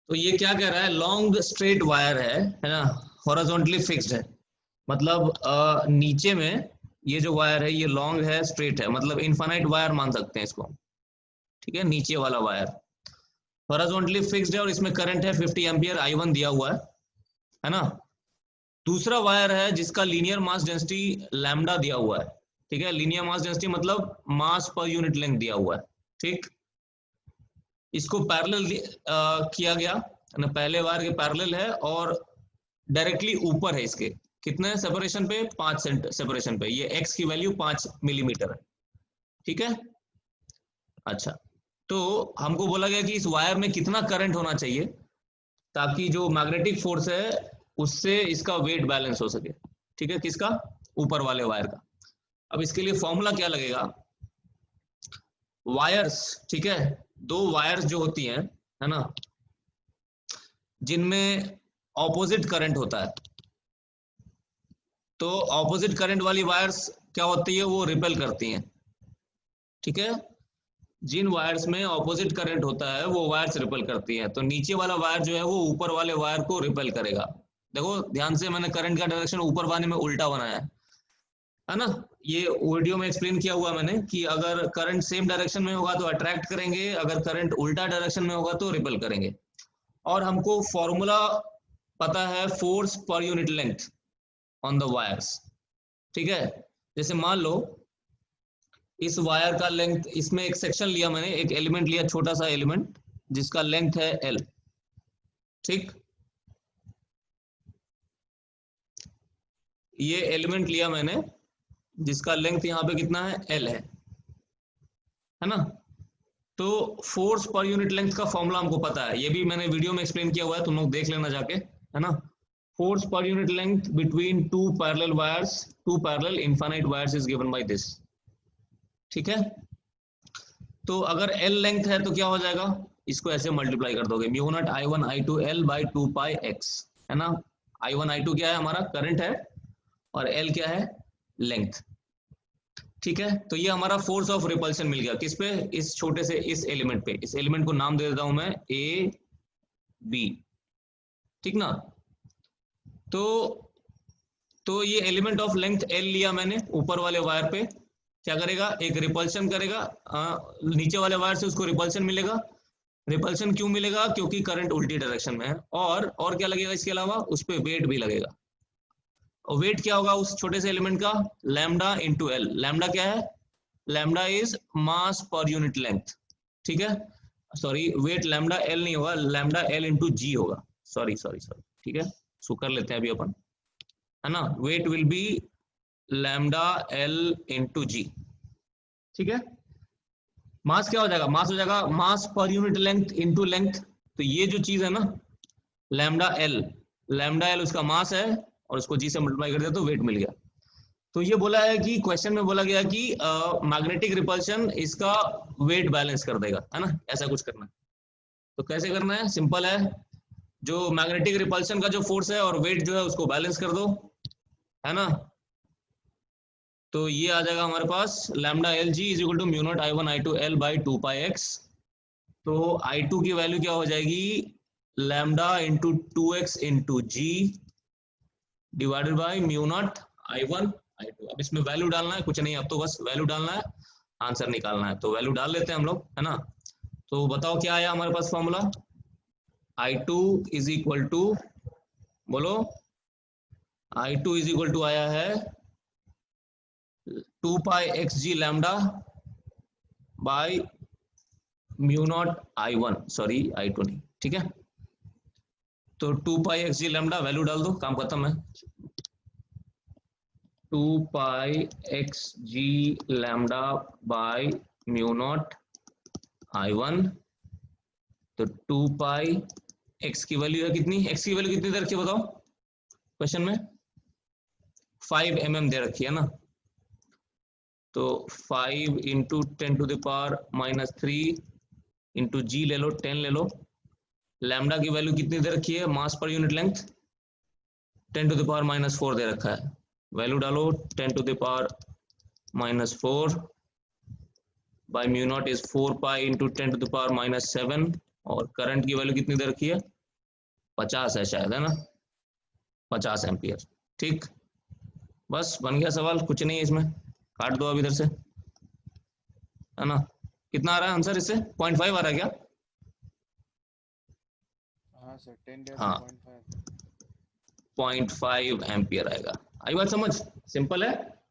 तो ये क्या कह रहा है, लॉन्ग स्ट्रेट वायर है ना, हॉरिजॉन्टली फिक्स्ड है, मतलब नीचे में ये जो वायर है ये लॉन्ग है, स्ट्रेट है, मतलब इनफाइनाइट वायर मान सकते हैं इसको, ठीक है, नीचे वाला वायर हॉरिजॉन्टली फिक्स्ड है और इसमें करंट है 50 एम्पियर, I1 दिया हुआ है ना। दूसरा वायर है जिसका लीनियर मास डेंसिटी लैम्डा दिया हुआ है, ठीक है, लीनियर मास डेंसिटी मतलब मास पर यूनिट लेंथ दिया हुआ है, ठीक। इसको पैरेलल किया गया ना, पहले वायर के पैरेलल है और डायरेक्टली ऊपर है इसके, कितने सेपरेशन पे, 5 सेंट सेपरेशन पे, ये एक्स की वैल्यू 5 मिलीमीटर है, ठीक है। अच्छा, तो हमको बोला गया कि इस वायर में कितना करंट होना चाहिए ताकि जो मैग्नेटिक फोर्स है उससे इसका वेट बैलेंस हो सके, ठीक है, किसका, ऊपर वाले वायर का। अब इसके लिए फॉर्मूला क्या लगेगा, वायर्स, ठीक है, दो वायर्स जो होती हैं, है ना, जिनमें ऑपोजिट करंट होता है, तो ऑपोजिट करंट वाली वायर्स क्या होती है, वो रिपेल करती हैं, ठीक है। जिन वायर्स में ऑपोजिट करंट होता है वो वायर्स रिपेल करती हैं, तो नीचे वाला वायर जो है वो ऊपर वाले वायर को रिपेल करेगा। देखो ध्यान से, मैंने करंट का डायरेक्शन ऊपर वाले में उल्टा बनाया है ना। ये वीडियो में एक्सप्लेन किया हुआ मैंने कि अगर करंट सेम डायरेक्शन में होगा तो अट्रैक्ट करेंगे, अगर करंट उल्टा डायरेक्शन में होगा तो रिपेल करेंगे। और हमको फॉर्मूला पता है, force per unit length on the wires, ठीक है। जैसे मान लो इस वायर का लेंथ, इसमें एक सेक्शन लिया मैंने, एक एलिमेंट लिया, छोटा सा एलिमेंट जिसका लेंथ है L, ठीक। ये एलिमेंट लिया मैंने जिसका लेंथ यहाँ पे कितना है, L है ना। तो फोर्स पर यूनिट लेंथ का फॉर्मूला हमको पता है, ये भी मैंने वीडियो में एक्सप्लेन किया हुआ है, तुम लोग देख लेना जाके, है ना। Force per unit length between two parallel wires, two parallel infinite wires is given by this, ठीक है। तो अगर L लेंथ है तो क्या हो जाएगा, इसको ऐसे मल्टीप्लाई कर दोगे, mu not I1 I2 L by 2 pi x, है ना। I1 I2 क्या है, हमारा करंट है, और L क्या है, लेंथ, ठीक है। तो ये हमारा फोर्स ऑफ रिपल्शन मिल गया किस पे, इस छोटे से इस एलिमेंट पे, इस एलिमेंट को नाम दे देता हूं मैं A B, ठीक ना। तो ये एलिमेंट ऑफ लेंथ L लिया मैंने ऊपर वाले वायर पे, क्या करेगा, एक रिपल्शन करेगा, नीचे वाले वायर से उसको रिपल्शन मिलेगा। रिपल्शन क्यों मिलेगा, क्योंकि करंट उल्टी डायरेक्शन में है, और क्या लगेगा इसके अलावा, उस पर वेट भी लगेगा। और वेट क्या होगा उस छोटे से एलिमेंट का, लैम्डा इंटू एल। लैम्डा क्या है, lambda is mass per unit length, ठीक है। सॉरी, वेट लैम्डा एल नहीं होगा, लैम्डा एल इंटू जी होगा, सॉरी सॉरी सॉरी, ठीक है, सो कर लेते हैं अभी अपन, है ना। Weight will be lambda L into g, ठीक है। मास क्या हो जाएगा, मास हो जाएगा मास per unit length into length, तो ये जो चीज है ना, लैम्डा एल उसका मास है, और उसको जी से मल्टीप्लाई कर दिया तो वेट मिल गया। तो ये बोला है कि क्वेश्चन में बोला गया कि मैग्नेटिक रिपल्शन इसका वेट बैलेंस कर देगा, है ना, ऐसा कुछ करना है। तो कैसे करना है, सिंपल है, जो मैग्नेटिक रिपल्शन का जो फोर्स है और वेट जो है उसको बैलेंस कर दो, है ना। तो ये आ जाएगा हमारे पास lambda L g is equal to mu not I1 I2 L by 2 pi x. तो I2 की वैल्यू क्या हो जाएगी, lambda into 2x into g divided by mu not I1 I2। अब इसमें वैल्यू डालना है, कुछ नहीं, अब तो बस वैल्यू डालना है, आंसर निकालना है, तो वैल्यू डाल लेते हैं हम लोग, है ना। तो बताओ क्या आया हमारे पास formula, I2 is equal to, बोलो, I2 इज इक्वल टू आया है 2 pi x g lambda by mu not I1, sorry I2 नहीं, ठीक है। तो 2 pi x g lambda, value डाल दो, काम खत्म है। 2 pi x g lambda by mu not I1, तो 2 पाई एक्स की वैल्यू है कितनी, एक्स की वैल्यू कितनी दे रखी है बताओ, क्वेश्चन में 5 mm दे रखी है ना। तो 5 into 10 to the power minus 3 into g ले लो, 10 ले लो। लैम्डा की वैल्यू कितनी दे रखी है, mass per unit length 10 to the power minus 4 दे रखा है, वैल्यू डालो 10 to the power minus 4 by mu not is 4 pi into 10 to the power minus 7, और करंट की वैल्यू कितनी दे रखी है 50 है शायद, है ना, 50 एम्पियर। ठीक, बस बन गया सवाल, कुछ नहीं है इसमें, काट दो अब इधर से, है ना। कितना आ रहा है आंसर इससे, 0.5 आ रहा है क्या? हाँ सर, 10 रेज हाँ, 0.5। 0.5 एम्पियर आएगा। आई बात समझ, सिंपल है।